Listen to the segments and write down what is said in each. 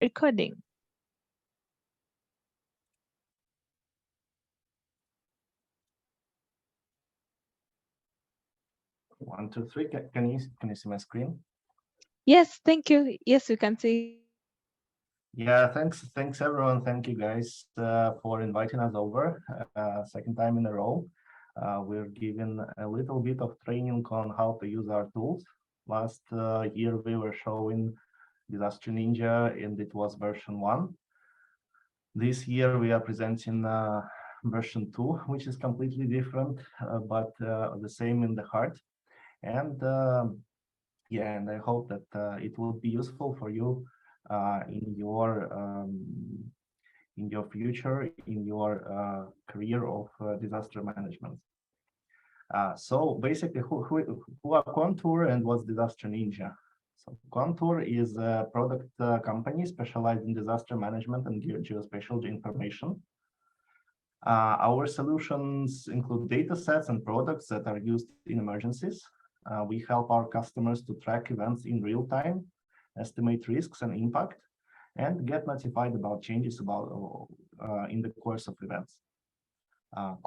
recording. 1, 2, 3. Can you see my screen? Yes, thank you. Yes, we can see. Yeah, thanks everyone. Thank you guys for inviting us over. Second time in a row. We're given a little bit of training on how to use our tools. Last year we were showing Disaster Ninja, and it was version 1. This year we are presenting version 2, which is completely different, but the same in the heart. And yeah, and I hope that it will be useful for you in your future, in your career of disaster management. So basically, who are Kontur and what's Disaster Ninja? So Kontur is a product company specialized in disaster management and geospatial information. Our solutions include data sets and products that are used in emergencies. We help our customers to track events in real time, estimate risks and impact, and get notified about changes in the course of events.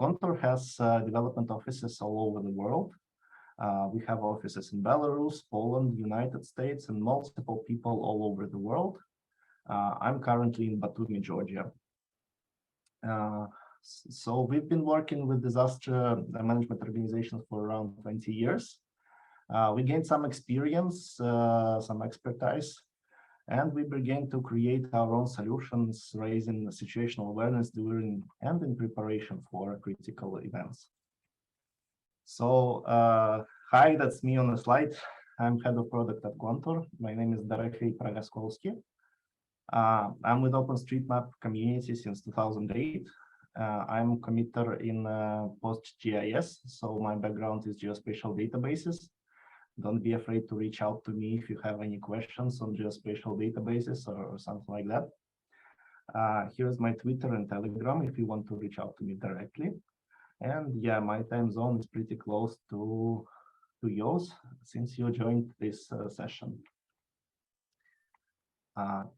Kontur has development offices all over the world. We have offices in Belarus, Poland, United States, and multiple people all over the world. I'm currently in Batumi, Georgia. So we've been working with disaster management organizations for around 20 years. We gained some experience, some expertise, and we began to create our own solutions, raising situational awareness during and in preparation for critical events. So, hi, that's me on the slide. I'm head of product at Kontur. My name is Darafei Pragaskolski. I'm with OpenStreetMap community since 2008. I'm a committer in PostGIS, so my background is geospatial databases. Don't be afraid to reach out to me if you have any questions on geospatial databases or something like that. Here's my Twitter and Telegram if you want to reach out to me directly. And yeah, my time zone is pretty close to yours since you joined this session.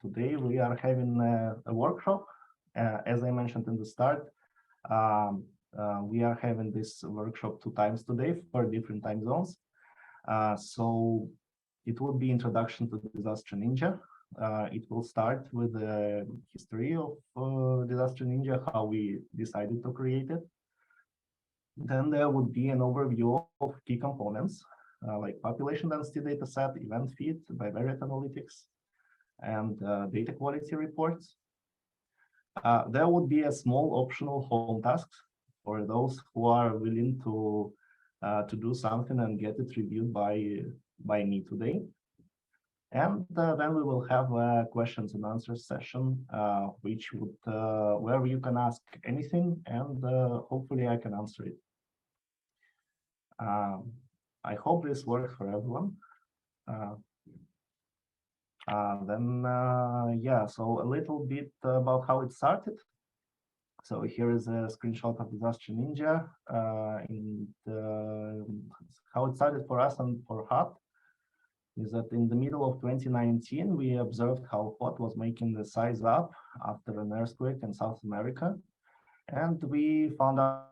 Today we are having a workshop. As I mentioned in the start, we are having this workshop 2 times today for different time zones. So it will be introduction to Disaster Ninja. It will start with the history of Disaster Ninja, how we decided to create it. Then there would be an overview of key components like population density dataset, event feed, Bivariate analytics, and data quality reports. There would be a small optional home task for those who are willing to do something and get it reviewed by me today. And then we will have a questions and answers session, which would where you can ask anything, and hopefully I can answer it. I hope this works for everyone. Yeah, so a little bit about how it started. So here is a screenshot of Disaster Ninja, and how it started for us and for HOT is that in the middle of 2019, we observed how HOT was making the size up after an earthquake in South America. And we found out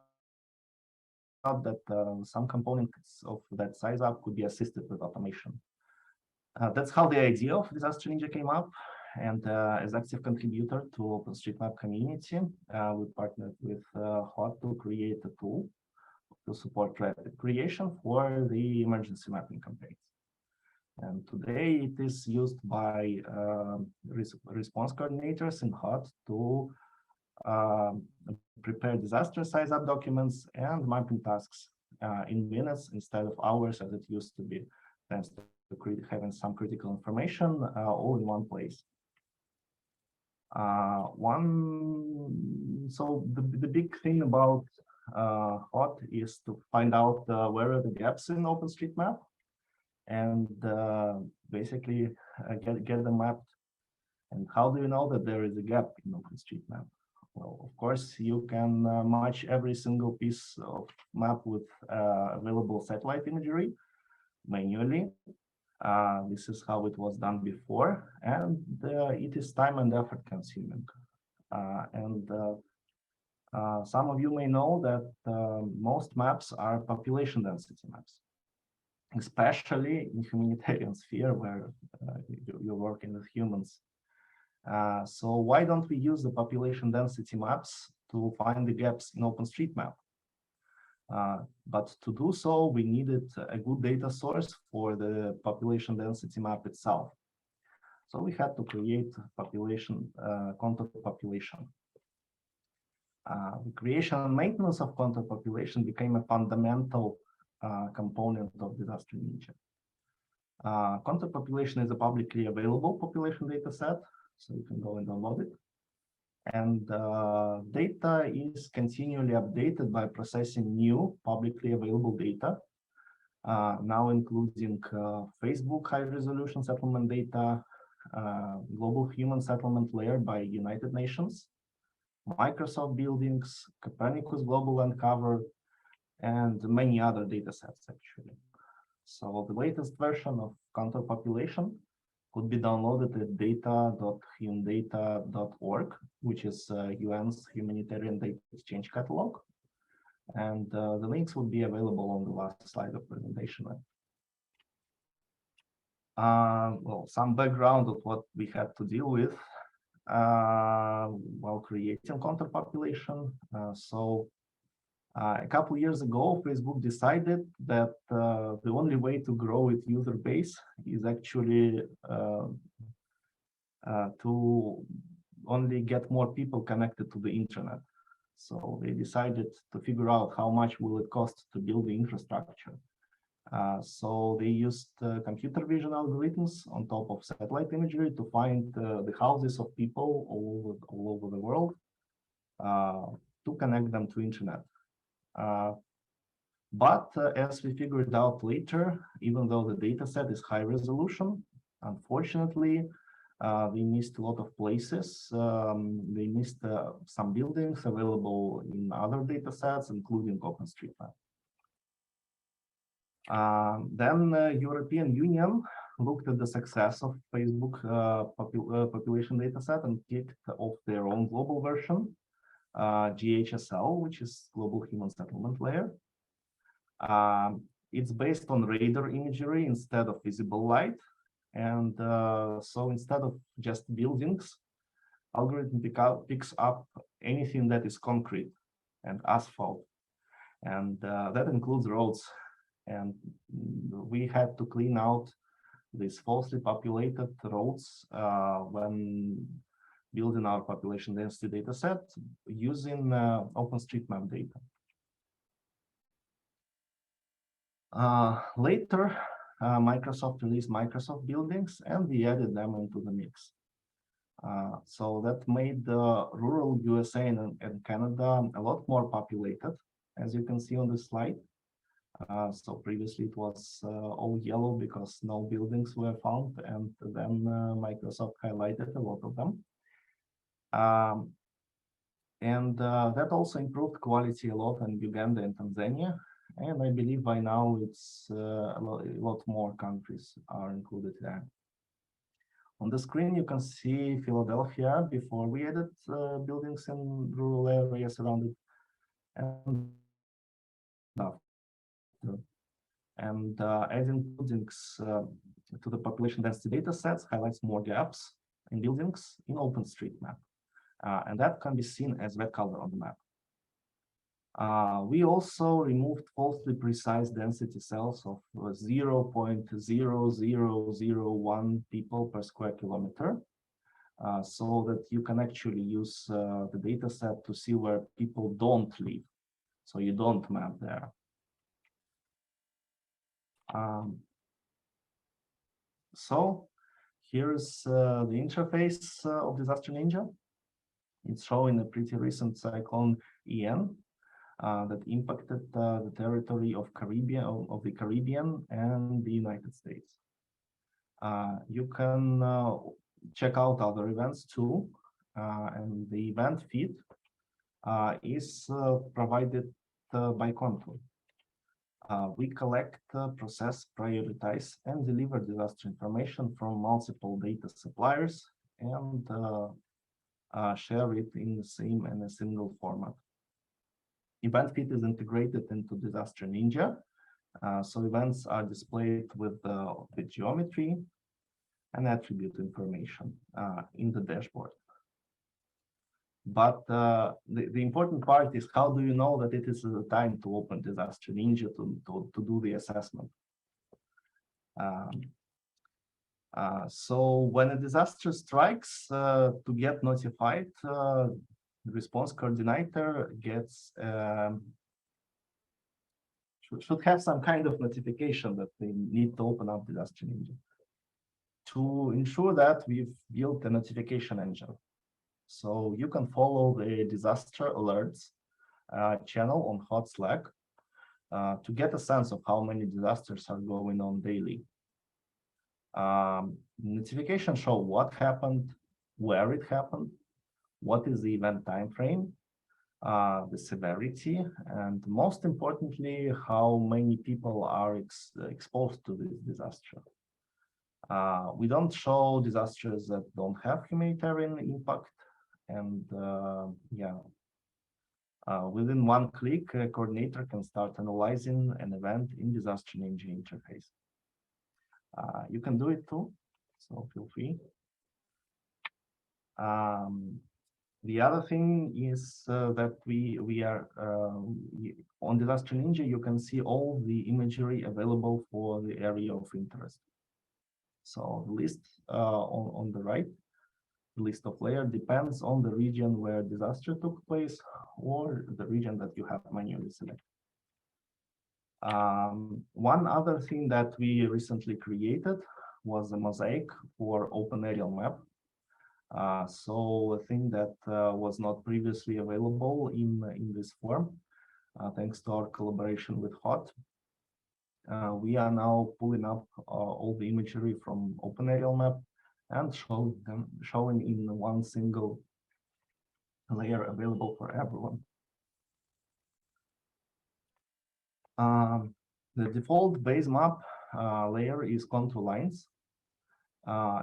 that some components of that size up could be assisted with automation. That's how the idea of Disaster Ninja came up. And as active contributor to OpenStreetMap community, we partnered with HOT to create a tool to support rapid creation for the emergency mapping campaigns. And today it is used by response coordinators in HOT to prepare disaster size up documents and mapping tasks in minutes instead of hours as it used to be, thanks to having some critical information all in one place. So the big thing about HOT is to find out where are the gaps in OpenStreetMap and basically get them mapped. And how do you know that there is a gap in OpenStreetMap? Well, of course, you can match every single piece of map with available satellite imagery manually. This is how it was done before, and it is time and effort consuming. Some of you may know that most maps are population density maps, especially in humanitarian sphere where you're working with humans. So why don't we use the population density maps to find the gaps in OpenStreetMap? But to do so, we needed a good data source for the population density map itself. So we had to create population, Kontur population. The creation and maintenance of Kontur population became a fundamental component of Disaster Ninja. Kontur population is a publicly available population data set, so you can go and download it. And data is continually updated by processing new publicly available data, now including Facebook high-resolution settlement data, global human settlement layer by United Nations, Microsoft buildings, Copernicus global uncovered, and many other data sets actually. So the latest version of Kontur population could be downloaded at data.humdata.org, which is UN's humanitarian data exchange catalog. And the links would be available on the last slide of presentation. Well, some background of what we had to deal with while creating Kontur population. A couple of years ago, Facebook decided that the only way to grow its user base is actually to only get more people connected to the internet. So they decided to figure out how much will it cost to build the infrastructure. So they used computer vision algorithms on top of satellite imagery to find the houses of people all over the world to connect them to internet. But as we figured out later, even though the data set is high resolution, unfortunately, they missed a lot of places. They missed some buildings available in other data sets, including OpenStreetMap. Then European Union looked at the success of Facebook population dataset and kicked off their own global version, GHSL, which is Global Human Settlement Layer. It's based on radar imagery instead of visible light. And so instead of just buildings, algorithm picks up anything that is concrete and asphalt. And that includes roads. And we had to clean out these falsely populated roads when building our population density data set using OpenStreetMap data. Later, Microsoft released Microsoft buildings and we added them into the mix. So that made the rural USA and Canada a lot more populated, as you can see on the slide. So previously it was all yellow because no buildings were found, and then Microsoft highlighted a lot of them. That also improved quality a lot in Uganda and Tanzania. And I believe by now it's a lot more countries are included there. On the screen, you can see Philadelphia before we added buildings in rural areas around it, and after. And adding buildings to the population density data sets highlights more gaps in buildings in OpenStreetMap. And that can be seen as red color on the map. We also removed falsely precise density cells of 0.0001 people per square kilometer, so that you can actually use the data set to see where people don't live. So you don't map there. So here's the interface of Disaster Ninja. It's showing a pretty recent cyclone Ian that impacted the territory of the Caribbean and the United States. You can check out other events too, and the event feed is provided by Kontur. We collect, process, prioritize, and deliver disaster information from multiple data suppliers and share it in the same and a single format. Event feed is integrated into Disaster Ninja. So events are displayed with the geometry and attribute information in the dashboard. But the important part is, how do you know that it is the time to open Disaster Ninja to do the assessment? So when a disaster strikes, to get notified, the response coordinator gets should have some kind of notification that they need to open up Disaster Ninja. To ensure that, we've built a notification engine. So you can follow the disaster alerts channel on hot Slack to get a sense of how many disasters are going on daily. Notifications show what happened, where it happened, what is the event time frame, the severity, and most importantly, how many people are exposed to this disaster. We don't show disasters that don't have humanitarian impact, and within one click, a coordinator can start analyzing an event in Disaster Ninja interface. You can do it too, so feel free. The other thing is that we are on Disaster Ninja. You can see all the imagery available for the area of interest. So the list on the right, the list of layers depends on the region where disaster took place or the region that you have manually selected. One other thing that we recently created was a mosaic for OpenAerialMap. So a thing that was not previously available in this form, thanks to our collaboration with HOT. We are now pulling up all the imagery from OpenAerialMap and showing in one single layer available for everyone. The default Basemap layer is contour lines.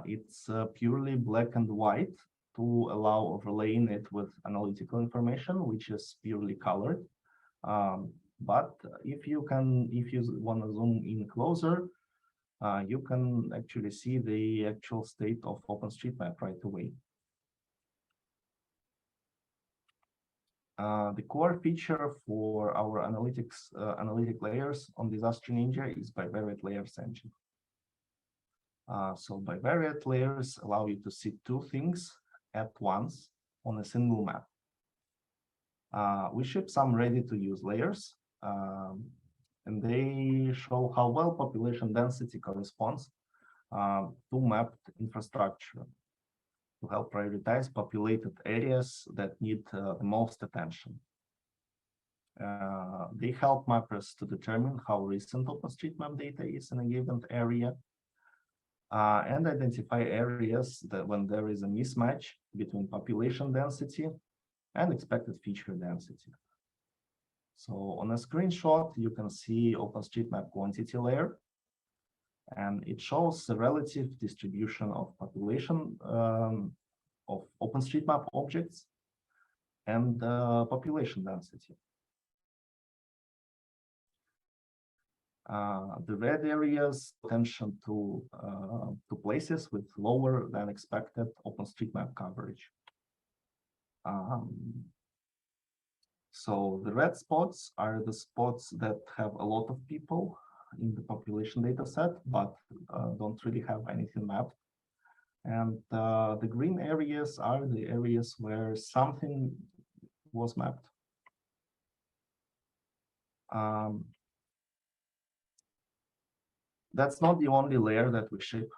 It's purely black and white to allow overlaying it with analytical information, which is purely colored. But if you want to zoom in closer, you can actually see the actual state of OpenStreetMap right away. The core feature for our analytic layers on Disaster Ninja is Bivariate layers engine. So Bivariate layers allow you to see two things at once on a single map. We ship some ready-to-use layers, and they show how well population density corresponds to mapped infrastructure to help prioritize populated areas that need the most attention. They help mappers to determine how recent OpenStreetMap data is in a given area and identify areas that when there is a mismatch between population density and expected feature density. So on a screenshot, you can see OpenStreetMap quantity layer, and it shows the relative distribution of population of OpenStreetMap objects and population density. The red areas attention to places with lower than expected OpenStreetMap coverage. So the red spots are the spots that have a lot of people in the population data set, but don't really have anything mapped. And the green areas are the areas where something was mapped. That's not the only layer that we ship.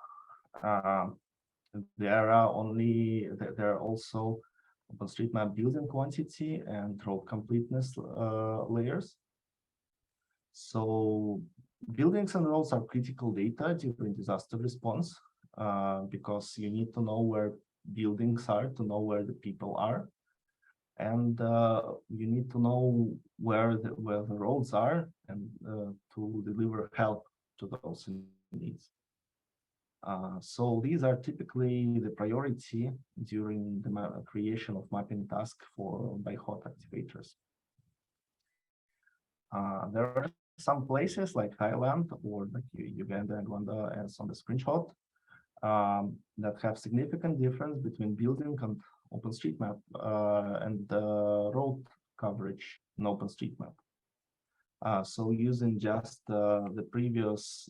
There are also OpenStreetMap building quantity and road completeness layers. So buildings and roads are critical data during disaster response because you need to know where buildings are to know where the people are, and you need to know where the roads are and to deliver help to those in needs. So these are typically the priority during the creation of mapping task by hot activators. There are some places like Thailand or like Uganda and Rwanda, as on the screenshot, that have significant difference between building and OpenStreetMap and road coverage in OpenStreetMap. So using just the previous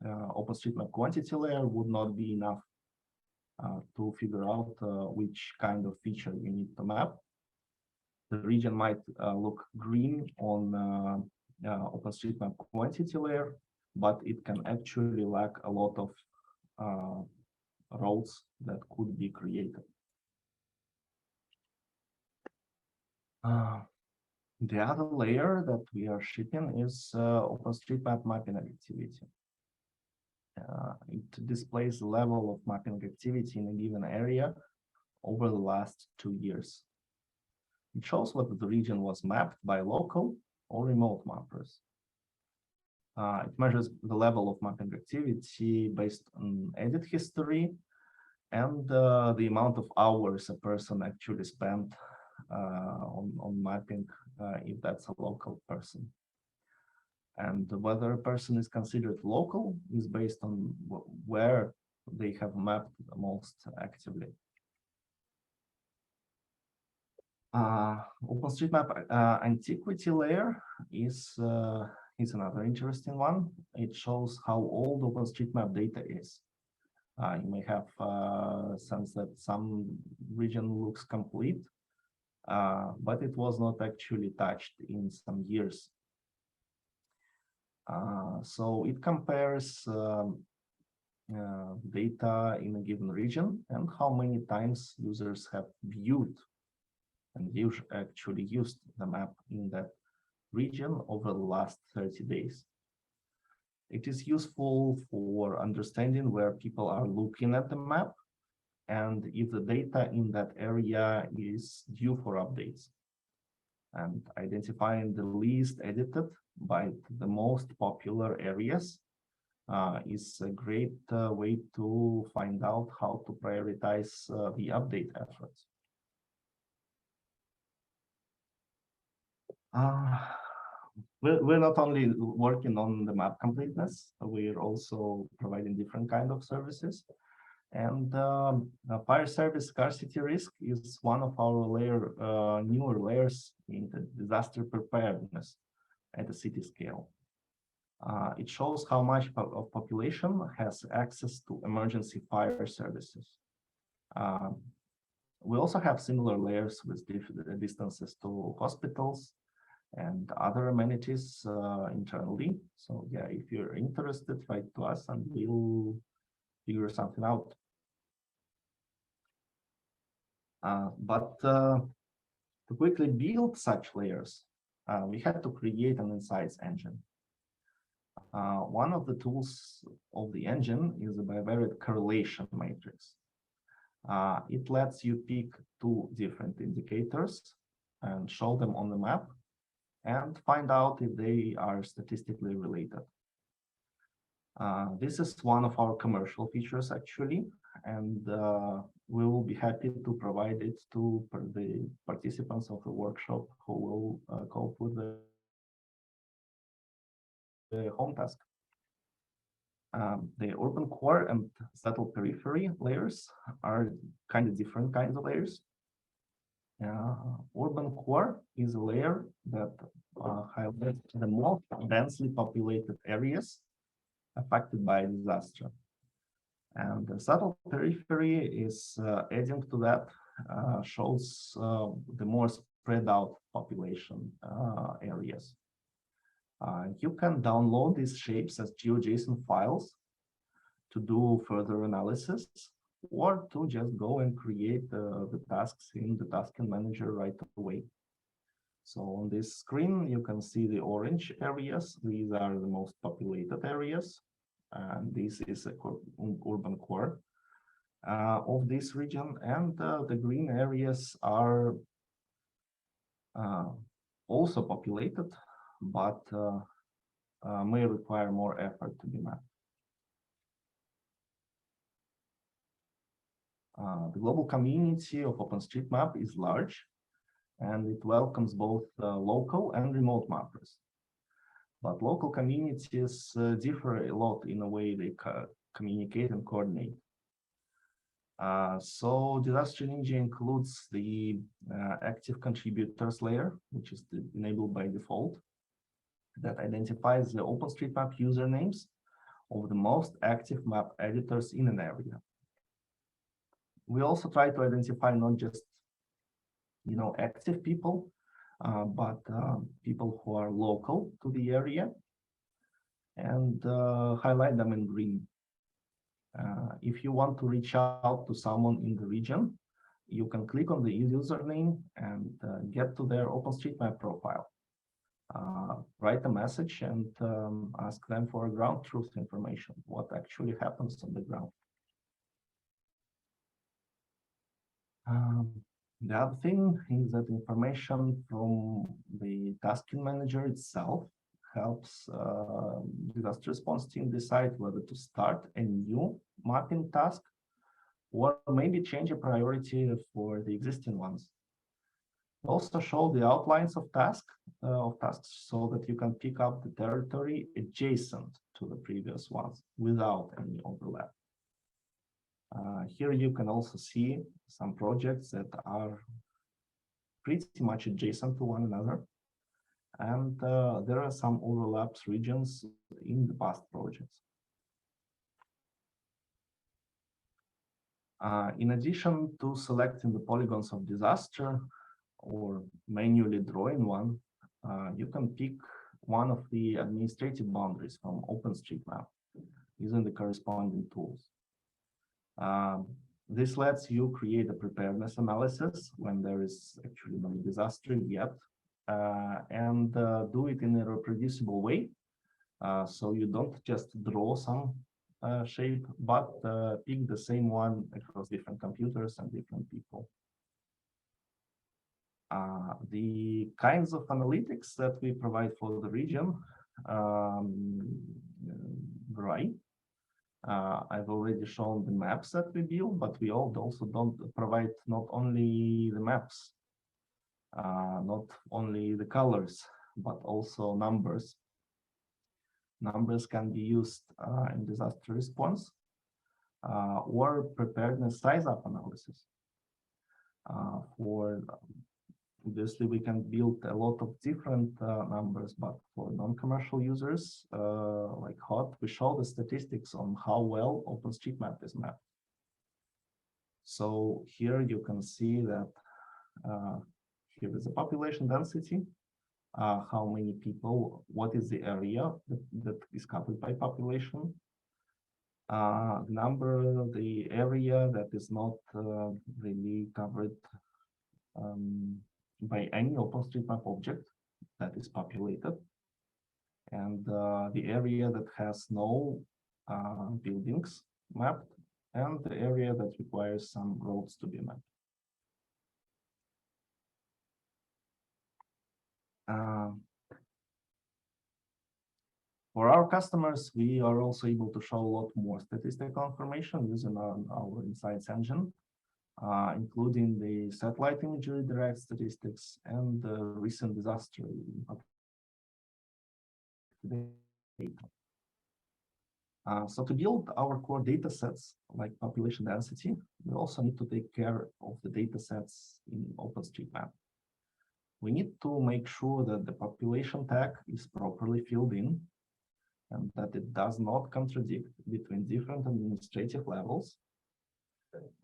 OpenStreetMap quantity layer would not be enough to figure out which kind of feature we need to map. The region might look green on OpenStreetMap quantity layer, but it can actually lack a lot of roads that could be created. The other layer that we are shipping is OpenStreetMap mapping activity. It displays the level of mapping activity in a given area over the last 2 years. It shows whether the region was mapped by local or remote mappers. It measures the level of mapping activity based on edit history and the amount of hours a person actually spent on mapping, if that's a local person. And whether a person is considered local is based on where they have mapped the most actively. OpenStreetMap Antiquity layer is another interesting one. It shows how old OpenStreetMap data is. You may have a sense that some region looks complete, but it was not actually touched in some years. So it compares data in a given region and how many times users have viewed and actually used the map in that region over the last 30 days. It is useful for understanding where people are looking at the map and if the data in that area is due for updates. And identifying the least edited by the most popular areas is a great way to find out how to prioritize the update efforts. We're not only working on the map completeness, we're also providing different kind of services. And fire service scarcity risk is one of our newer layers in the disaster preparedness at the city scale. It shows how much of population has access to emergency fire services. We also have similar layers with distances to hospitals and other amenities internally. So yeah, if you're interested, write to us and we'll figure something out. But to quickly build such layers, we had to create an insights engine. One of the tools of the engine is the Bivariate correlation matrix. It lets you pick 2 different indicators and show them on the map and find out if they are statistically related. This is one of our commercial features actually, and we will be happy to provide it to the participants of the workshop who will cope with the home task. The urban core and settled periphery layers are kind of different kinds of layers. Urban core is a layer that highlights the most densely populated areas affected by disaster. And the settled periphery is adding to that, shows the more spread out population areas. You can download these shapes as GeoJSON files to do further analysis, or to just go and create the tasks in the tasking manager right away. So on this screen, you can see the orange areas. These are the most populated areas. And this is a urban core of this region. And the green areas are also populated, but may require more effort to be mapped. The global community of OpenStreetMap is large, and it welcomes both local and remote mappers. But local communities differ a lot in the way they communicate and coordinate. So Disaster Ninja includes the active contributors layer, which is enabled by default, that identifies the OpenStreetMap usernames of the most active map editors in an area. We also try to identify not just active people, but people who are local to the area, and highlight them in green. If you want to reach out to someone in the region, you can click on the username and get to their OpenStreetMap profile. Write a message and ask them for ground truth information, what actually happens on the ground. The other thing is that information from the tasking manager itself helps disaster response team decide whether to start a new mapping task or maybe change a priority for the existing ones. Also show the outlines of tasks so that you can pick up the territory adjacent to the previous ones without any overlap. Here you can also see some projects that are pretty much adjacent to one another, and there are some overlaps regions in the past projects. In addition to selecting the polygons of disaster or manually drawing one, you can pick one of the administrative boundaries from OpenStreetMap using the corresponding tools. This lets you create a preparedness analysis when there is actually no disaster yet, and do it in a reproducible way. So you don't just draw some shape, but pick the same one across different computers and different people. The kinds of analytics that we provide for the region vary. I've already shown the maps that we build, but we also don't provide not only the maps, not only the colors, but also numbers. Numbers can be used in disaster response or preparedness size-up analysis. Obviously, we can build a lot of different numbers, but for non-commercial users like HOT, we show the statistics on how well OpenStreetMap is mapped. So here you can see that here is the population density, how many people, what is the area that is covered by population, the area that is not really covered by any OpenStreetMap object that is populated, and the area that has no buildings mapped, and the area that requires some roads to be mapped. For our customers, we are also able to show a lot more statistical information using our Insights engine, including the satellite imagery direct statistics and the recent disaster data. So to build our core data sets like population density, we also need to take care of the data sets in OpenStreetMap. We need to make sure that the population tag is properly filled in and that it does not contradict between different administrative levels,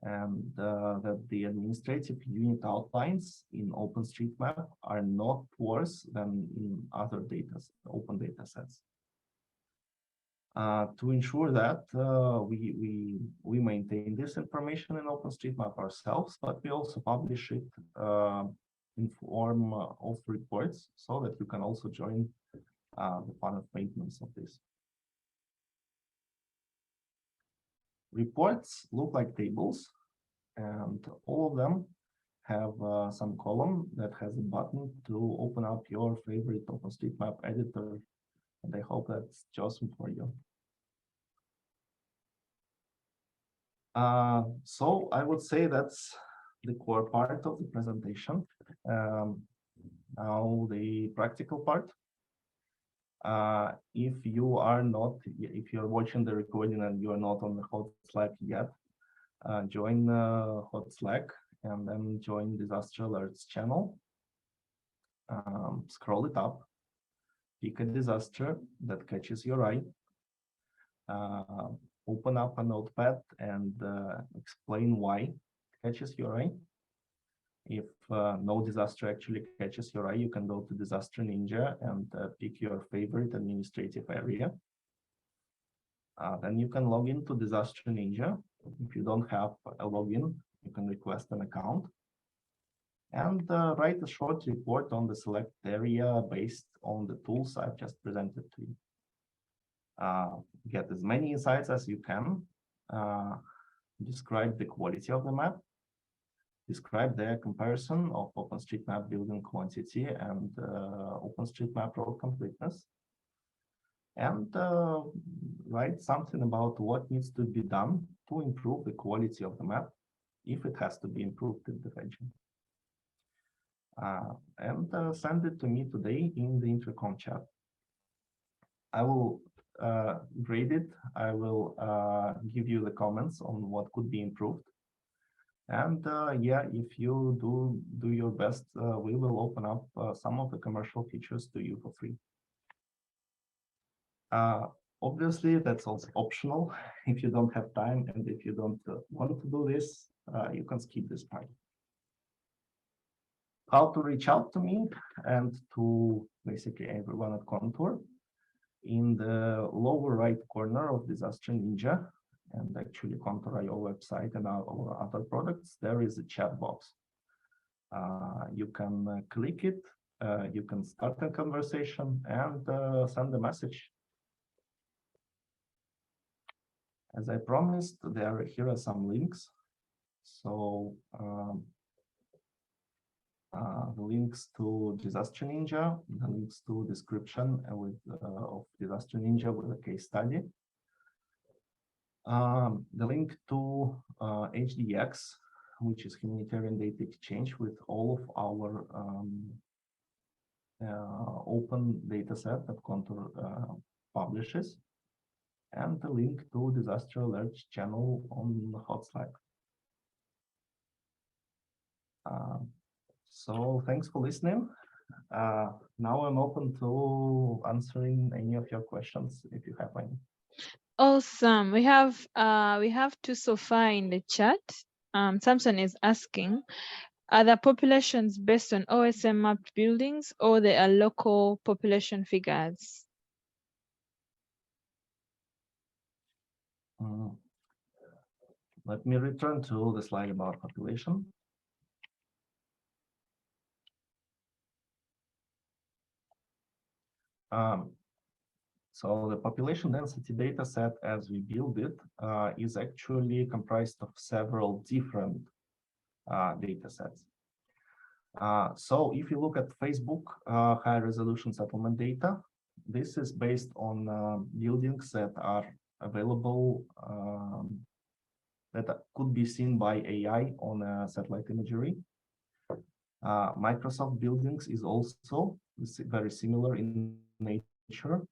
and that the administrative unit outlines in OpenStreetMap are not worse than in other open data sets. To ensure that, we maintain this information in OpenStreetMap ourselves, but we also publish it in form of reports so that you can also join the fun of maintenance of this. Reports look like tables, and all of them have some column that has a button to open up your favorite OpenStreetMap editor. And I hope that's awesome for you. So I would say that's the core part of the presentation. Now the practical part. If you're watching the recording and you are not on the hot Slack yet, join hot Slack and then join disaster alerts channel. Scroll it up, pick a disaster that catches your eye, open up a notepad and explain why it catches your eye. If no disaster actually catches your eye, you can go to Disaster Ninja and pick your favorite administrative area. Then you can log into Disaster Ninja. If you don't have a login, you can request an account and write a short report on the select area based on the tools I've just presented to you. Get as many insights as you can. Describe the quality of the map. Describe the comparison of OpenStreetMap building quantity and OpenStreetMap road completeness. And write something about what needs to be done to improve the quality of the map, if it has to be improved in the region. And send it to me today in the intercom chat. I will grade it. I will give you the comments on what could be improved. And yeah, if you do your best, we will open up some of the commercial features to you for free. Obviously, that's also optional. If you don't have time and if you don't want to do this, you can skip this part. How to reach out to me and to basically everyone at Kontur. In the lower right corner of Disaster Ninja, and actually Kontur.io website and our other products, there is a chat box. You can click it, you can start a conversation and send a message. As I promised, here are some links. So the links to Disaster Ninja, the links to description of Disaster Ninja with a case study. The link to HDX, which is Humanitarian Data Exchange with all of our open data set that Kontur publishes, and the link to Disaster Alerts channel on the hot Slack. So thanks for listening. Now I'm open to answering any of your questions if you have any. Awesome. We have two so far in the chat. Samson is asking, are the populations based on OSM mapped buildings or they are local population figures? Let me return to the slide about population. So the population density data set as we build it is actually comprised of several different data sets. So if you look at Facebook high resolution settlement data, this is based on buildings that are available that could be seen by AI on satellite imagery. Microsoft buildings is also very similar in nature,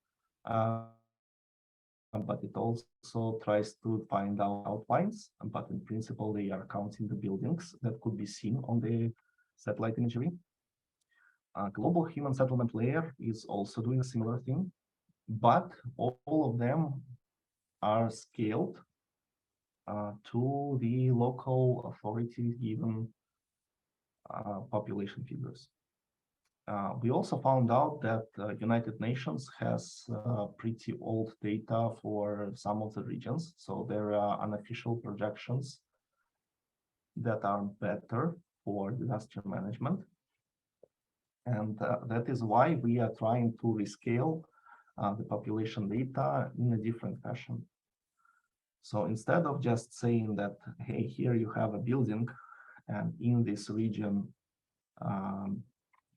but it also tries to find out outlines, but in principle they are counting the buildings that could be seen on the satellite imagery. Global human settlement layer is also doing a similar thing, but all of them are scaled to the local authority given population figures. We also found out that United Nations has pretty old data for some of the regions, so there are unofficial projections that are better for disaster management. And that is why we are trying to rescale the population data in a different fashion. So instead of just saying that, hey, here you have a building and in this region,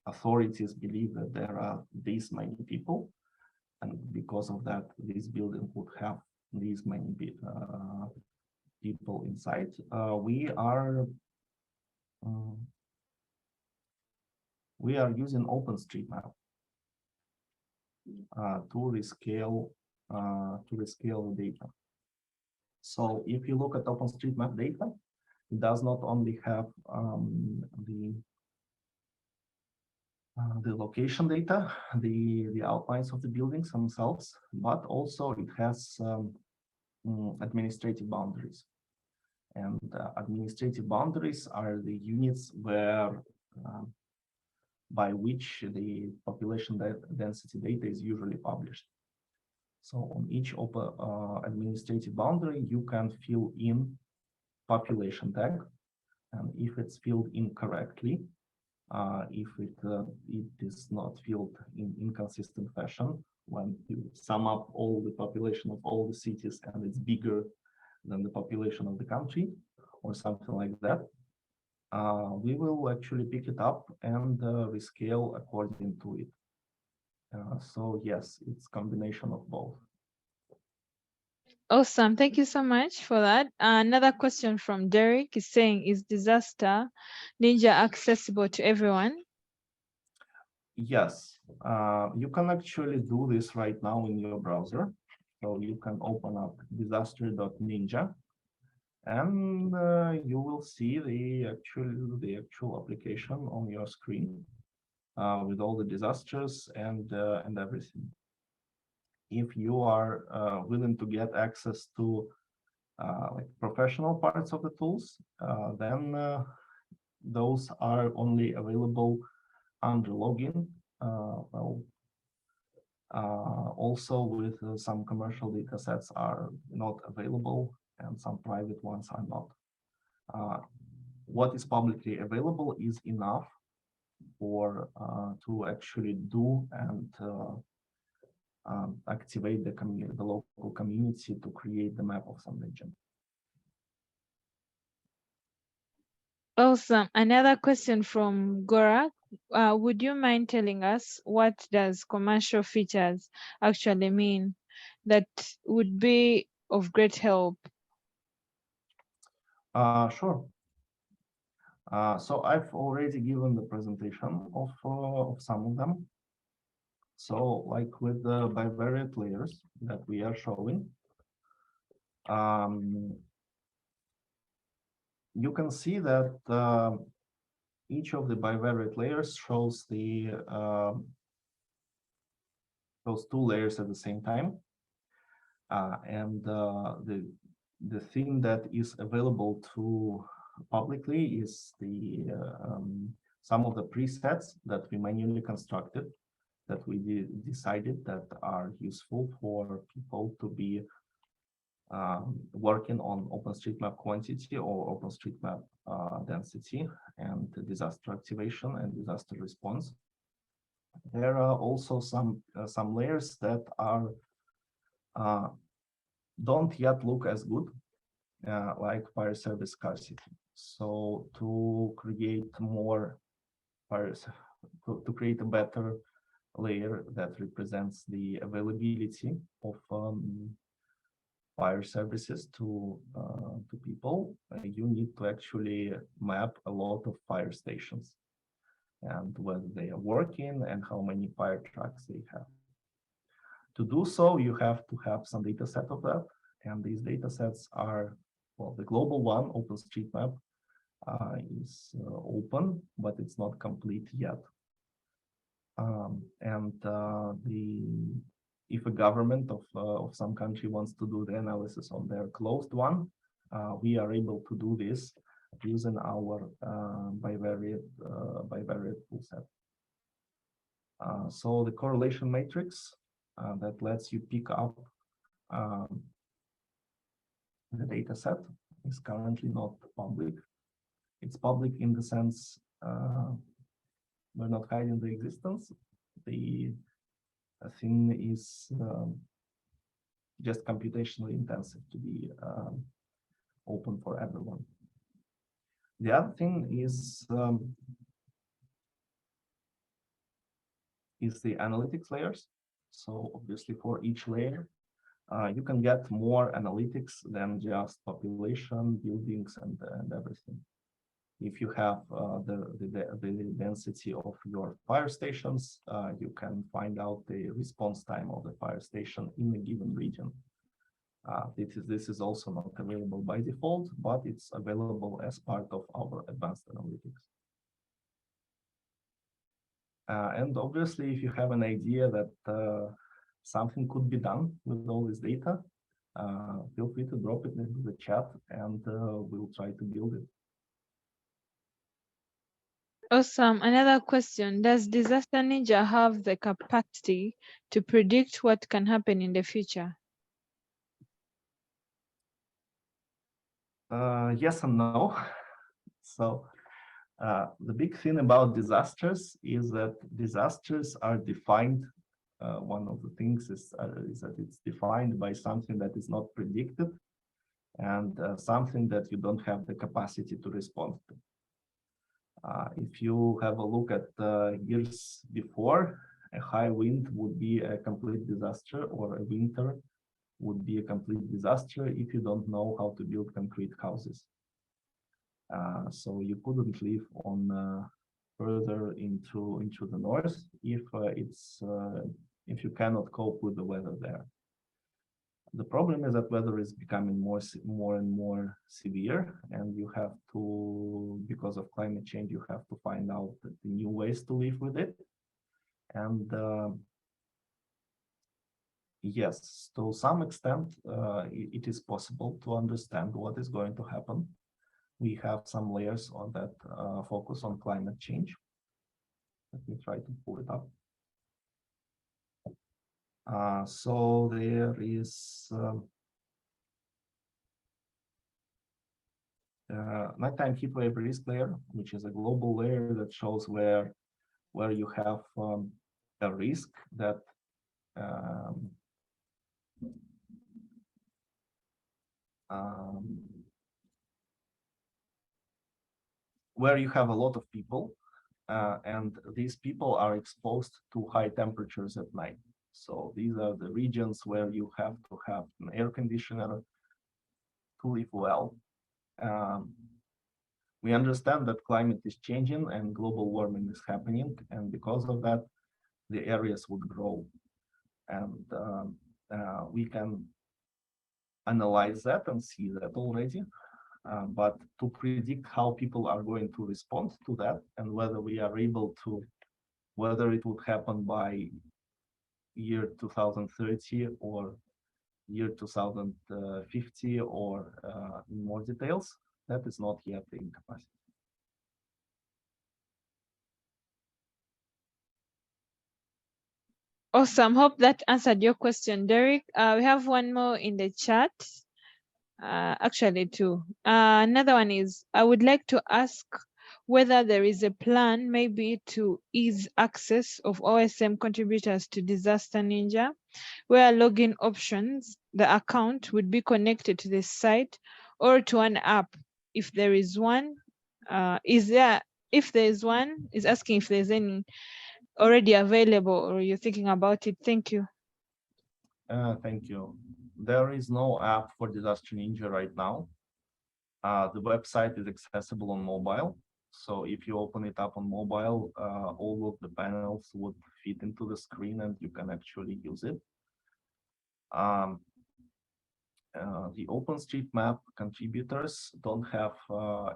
authorities believe that there are this many people, and because of that, this building would have these many people inside. We are using OpenStreetMap to rescale the data. So if you look at OpenStreetMap data, it does not only have the location data, the outlines of the buildings themselves, but also it has administrative boundaries. And administrative boundaries are the units where by which the population density data is usually published. So on each administrative boundary, you can fill in population tag, and if it's filled in correctly, if it is not filled in inconsistent fashion, when you sum up all the population of all the cities and it's bigger than the population of the country or something like that, we will actually pick it up and rescale according to it. So yes, it's a combination of both. Awesome. Thank you so much for that. Another question from Derek is saying, is Disaster Ninja accessible to everyone? Yes, you can actually do this right now in your browser. So you can open up disaster.ninja, and you will see the actual application on your screen with all the disasters and everything. If you are willing to get access to like professional parts of the tools, then those are only available under login. Also with some commercial data sets are not available and some private ones are not. What is publicly available is enough for to actually do and activate the local community to create the map of some region. Awesome. Another question from Gorak. Would you mind telling us what does commercial features actually mean? That would be of great help. Sure. So I've already given the presentation of some of them. So like with the bivariate layers that we are showing, you can see that each of the bivariate layers shows those two layers at the same time, and the thing that is available to publicly is the some of the presets that we manually constructed, that we decided that are useful for people to be working on OpenStreetMap quantity or OpenStreetMap density and disaster activation and disaster response. There are also some layers that are don't yet look as good, like fire service scarcity. So to create more fires, to create a better layer that represents the availability of fire services to people, you need to actually map a lot of fire stations and whether they are working and how many fire trucks they have. To do so, you have to have some data set of that, and these data sets are, well, the global one, OpenStreetMap, is open, but it's not complete yet. If a government of some country wants to do the analysis on their closed one, we are able to do this using our bivariate toolset. So the correlation matrix that lets you pick up the data set is currently not public. It's public in the sense we're not hiding the existence. The thing is just computationally intensive to be open for everyone. The other thing is the analytics layers. So obviously for each layer, you can get more analytics than just population, buildings, and everything. If you have the density of your fire stations, you can find out the response time of the fire station in a given region. This is also not available by default, but it's available as part of our advanced analytics. And obviously, if you have an idea that something could be done with all this data, feel free to drop it into the chat, and we'll try to build it. Awesome. Another question. Does Disaster Ninja have the capacity to predict what can happen in the future? Yes and no. So the big thing about disasters is that disasters are defined. One of the things is that it's defined by something that is not predicted and something that you don't have the capacity to respond to. If you have a look at years before, a high wind would be a complete disaster, or a winter would be a complete disaster if you don't know how to build concrete houses. So you couldn't live on further into the north if you cannot cope with the weather there. The problem is that weather is becoming more and more severe, and you have to, because of climate change, you have to find out the new ways to live with it. And yes, to some extent, it is possible to understand what is going to happen. We have some layers on that focus on climate change. Let me try to pull it up. So there is nighttime heatwave risk layer, which is a global layer that shows where you have a risk that where you have a lot of people, and these people are exposed to high temperatures at night. So these are the regions where you have to have an air conditioner to live well. We understand that climate is changing and global warming is happening, and because of that, the areas would grow. And we can analyze that and see that already. But to predict how people are going to respond to that, and whether we are able to, whether it would happen by year 2030 or year 2050 or in more details, that is not yet in capacity. Awesome. Hope that answered your question, Derek. We have one more in the chat. Actually, two. Another one is, I would like to ask whether there is a plan maybe to ease access of OSM contributors to Disaster Ninja, where login options, the account would be connected to the site or to an app. If there is one, if there is one, is asking if there's any already available or you're thinking about it. Thank you. Thank you. There is no app for Disaster Ninja right now. The website is accessible on mobile. So if you open it up on mobile, all of the panels would fit into the screen and you can actually use it. The OpenStreetMap contributors don't have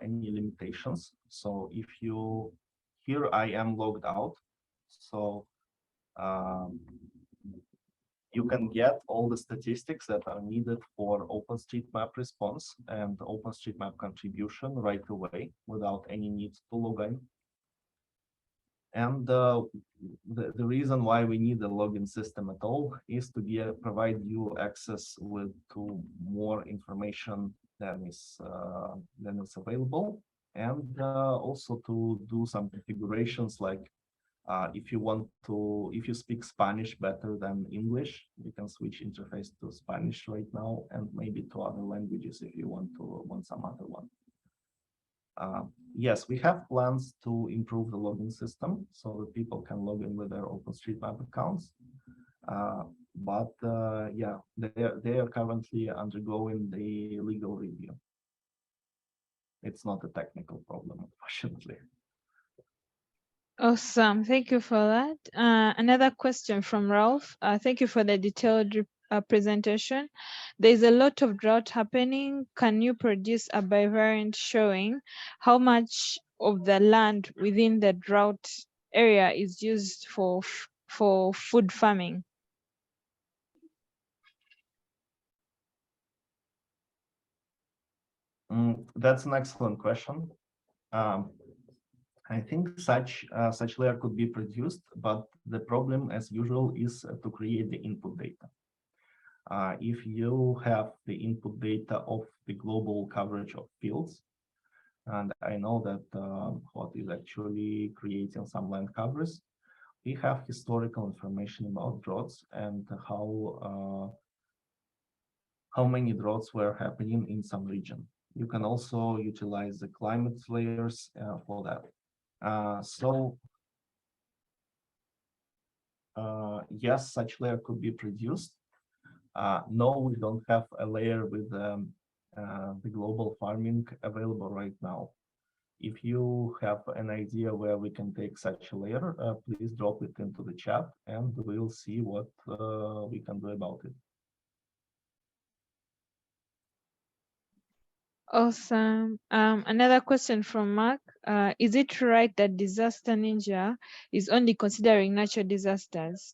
any limitations. So if you, here I am logged out. So you can get all the statistics that are needed for OpenStreetMap response and OpenStreetMap contribution right away without any need to log in. And the reason why we need a login system at all is to provide you access to more information than is available, and also to do some configurations like if you speak Spanish better than English, you can switch interface to Spanish right now, and maybe to other languages if you want some other one. Yes, we have plans to improve the login system so that people can log in with their OpenStreetMap accounts. Yeah, they are currently undergoing the legal review. It's not a technical problem, unfortunately. Awesome. Thank you for that. Another question from Ralph. Thank you for the detailed presentation. There's a lot of drought happening. Can you produce a bivariant showing how much of the land within the drought area is used for food farming? That's an excellent question. I think such layer could be produced, but the problem, as usual, is to create the input data. If you have the input data of the global coverage of fields, and I know that what is actually creating some land covers, we have historical information about droughts and how many droughts were happening in some region. You can also utilize the climate layers for that. Yes, such layer could be produced. No, we don't have a layer with the global farming available right now. If you have an idea where we can take such a layer, please drop it into the chat and we'll see what we can do about it. Awesome. Another question from Mark. Is it right that Disaster Ninja is only considering natural disasters?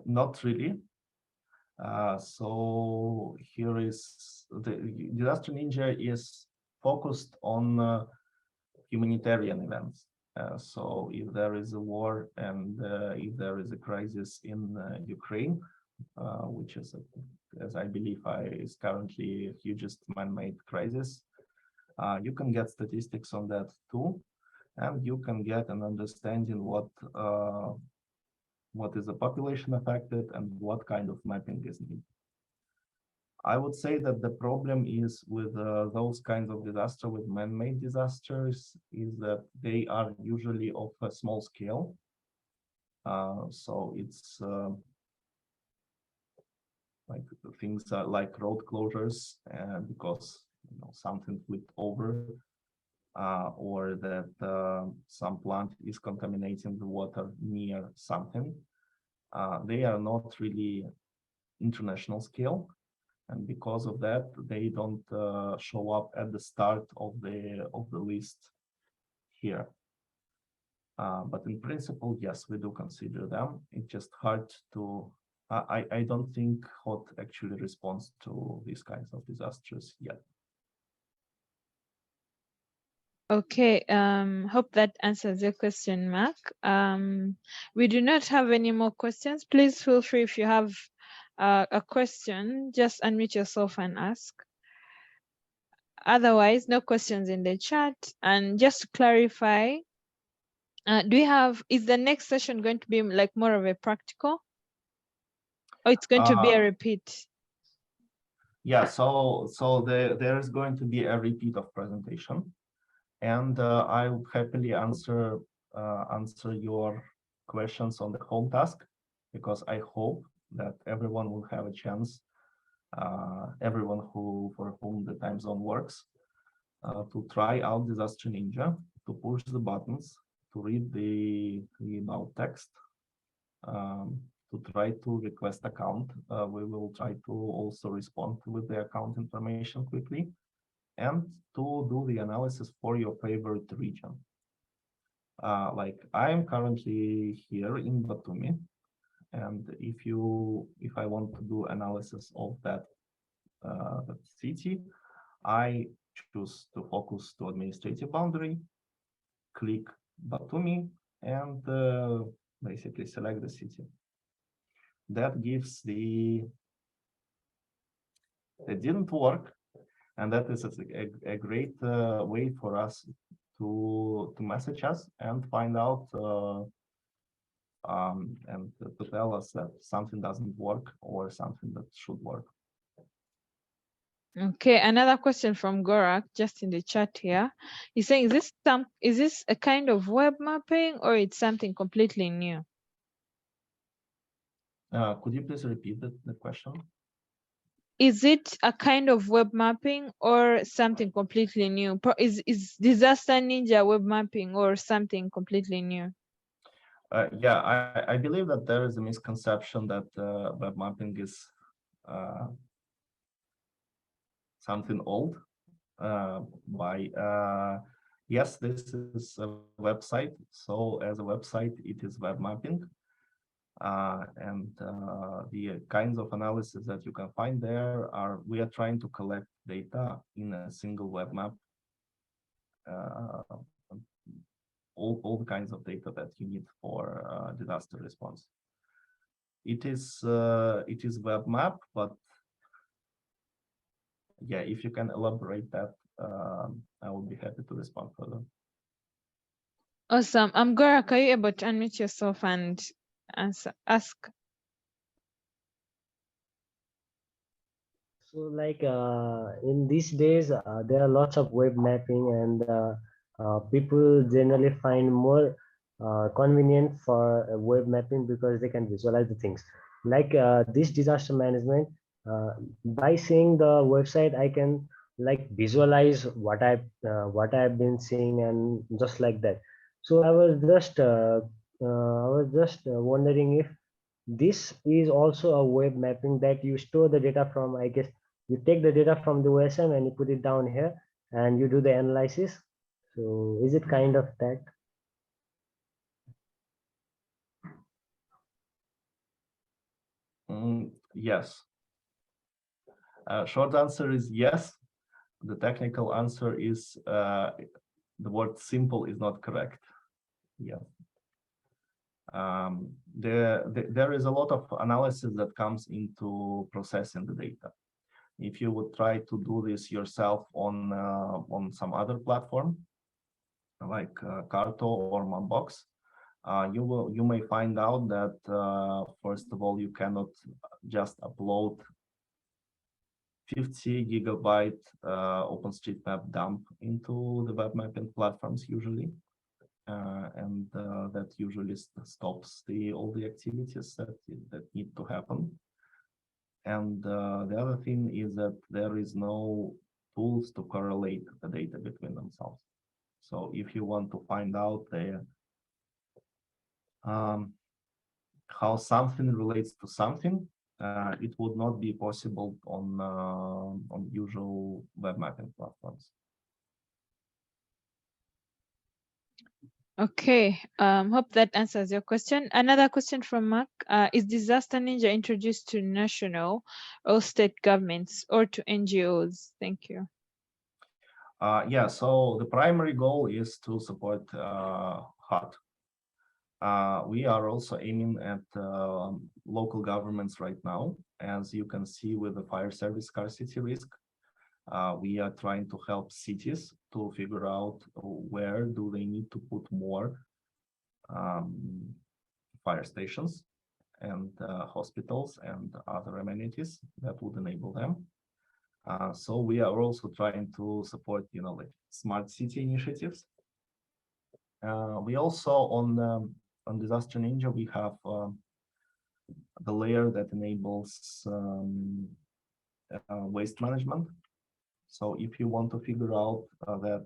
Not really. So here is the Disaster Ninja is focused on humanitarian events. So if there is a war and if there is a crisis in Ukraine, which is, as I believe, is currently the hugest man-made crisis, you can get statistics on that too, and you can get an understanding what is the population affected and what kind of mapping is needed. I would say that the problem is with those kinds of disasters, with man-made disasters, is that they are usually of a small scale. So it's like things like road closures because something flipped over, or that some plant is contaminating the water near something. They are not really international scale. And because of that, they don't show up at the start of the list here. But in principle, yes, we do consider them. It's just hard to. I don't think HOT actually responds to these kinds of disasters yet. Okay, hope that answers your question, Mark. We do not have any more questions. Please feel free if you have a question, just unmute yourself and ask. Otherwise, no questions in the chat. And just to clarify, is the next session going to be like more of a practical? Or it's going to be a repeat? Yeah, so there is going to be a repeat of presentation, and I will happily answer your questions on the home task, because I hope that everyone will have a chance, everyone for whom the time zone works, to try out Disaster Ninja, to push the buttons, to read the out text, to try to request account. We will try to also respond with the account information quickly, and to do the analysis for your favorite region. Like I am currently here in Batumi, and if I want to do analysis of that city, I choose to focus to administrative boundary, click Batumi, and basically select the city. That gives it didn't work, and that is a great way for us to message us and find out and to tell us that something doesn't work or something that should work. Okay, another question from Gorak, just in the chat here. He's saying, is this a kind of web mapping or it's something completely new? Could you please repeat the question? Is it a kind of web mapping or something completely new? Is Disaster Ninja web mapping or something completely new? Yeah, I believe that there is a misconception that web mapping is something old. Yes, this is a website. So as a website, it is web mapping. And the kinds of analysis that you can find there are, we are trying to collect data in a single web map. All the kinds of data that you need for disaster response. It is web map, but yeah, if you can elaborate that, I will be happy to respond further. Awesome. Gorak, are you able to unmute yourself and ask? So like in these days, there are lots of web mapping, and people generally find more convenient for web mapping because they can visualize the things. Like this disaster management, by seeing the website, I can like visualize what I've been seeing, and just like that. So I was just wondering if this is also a web mapping, that you store the data from, I guess you take the data from the OSM and you put it down here and you do the analysis. So is it kind of that? Yes. Short answer is yes. The technical answer is the word simple is not correct. Yeah. There is a lot of analysis that comes into processing the data. If you would try to do this yourself on some other platform, like Carto or Mapbox, you may find out that first of all, you cannot just upload 50 gigabyte OpenStreetMap dump into the web mapping platforms usually. And that usually stops all the activities that need to happen. And the other thing is that there is no tools to correlate the data between themselves. So if you want to find out how something relates to something, it would not be possible on usual web mapping platforms. Okay, hope that answers your question. Another question from Mark, is Disaster Ninja introduced to national or state governments or to NGOs? Thank you. Yeah, so the primary goal is to support HUD. We are also aiming at local governments right now. As you can see with the fire service scarcity risk, we are trying to help cities to figure out where do they need to put more fire stations and hospitals and other amenities that would enable them. So we are also trying to support, like smart city initiatives. We also on Disaster Ninja, we have the layer that enables waste management. So if you want to figure out that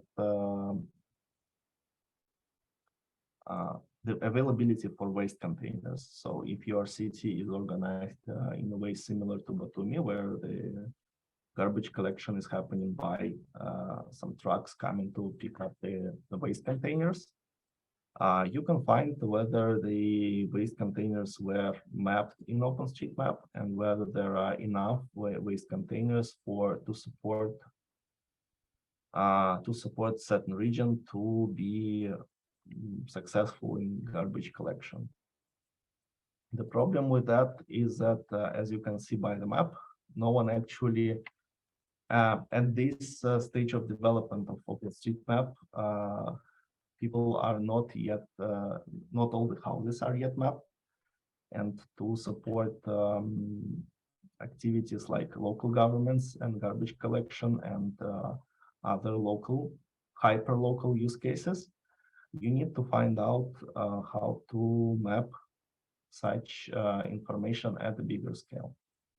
the availability for waste containers. So if your city is organized in a way similar to Batumi, where the garbage collection is happening by some trucks coming to pick up the waste containers, you can find whether the waste containers were mapped in OpenStreetMap and whether there are enough waste containers to support certain region to be successful in garbage collection. The problem with that is that, as you can see by the map, no one actually, at this stage of development of OpenStreetMap, people are not yet, not all the houses are yet mapped, and to support activities like local governments and garbage collection and other local, hyper-local use cases, you need to find out how to map such information at a bigger scale.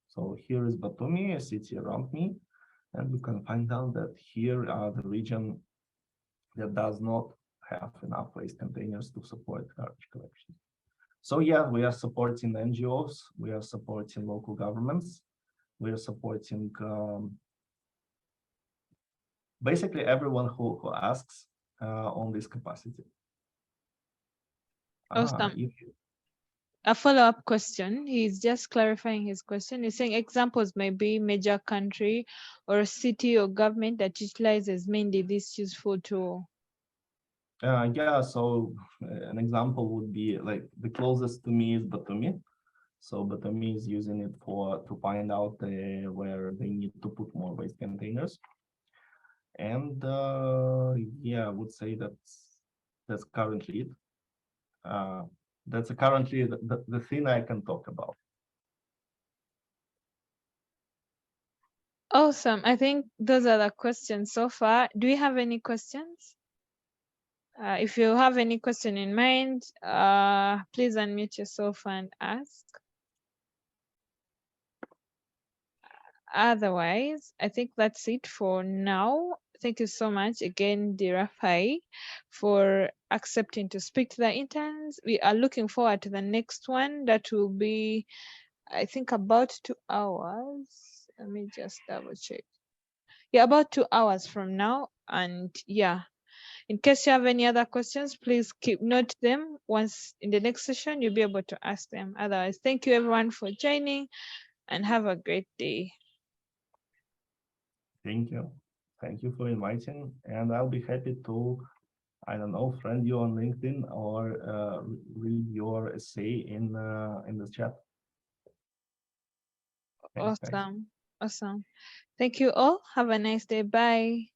So here is Batumi, a city around me, and we can find out that here are the region that does not have enough waste containers to support garbage collection. So yeah, we are supporting NGOs, we are supporting local governments, we are supporting basically everyone who asks on this capacity. Awesome. A follow-up question. He's just clarifying his question. He's saying examples may be major country or a city or government that utilizes mainly this useful tool. Yeah, so an example would be like the closest to me is Batumi. So Batumi is using it to find out where they need to put more waste containers. And yeah, I would say that's currently it. That's currently the thing I can talk about. Awesome. I think those are the questions so far. Do we have any questions? If you have any question in mind, please unmute yourself and ask. Otherwise, I think that's it for now. Thank you so much again, Dirafai, for accepting to speak to the interns. We are looking forward to the next one. That will be, I think, about 2 hours. Let me just double check. Yeah, about 2 hours from now. And yeah, in case you have any other questions, please note them. Once in the next session, you'll be able to ask them. Otherwise, thank you everyone for joining and have a great day. Thank you. Thank you for inviting, and I'll be happy to, I don't know, friend you on LinkedIn or read your essay in the chat. Awesome. Awesome. Thank you all. Have a nice day. Bye.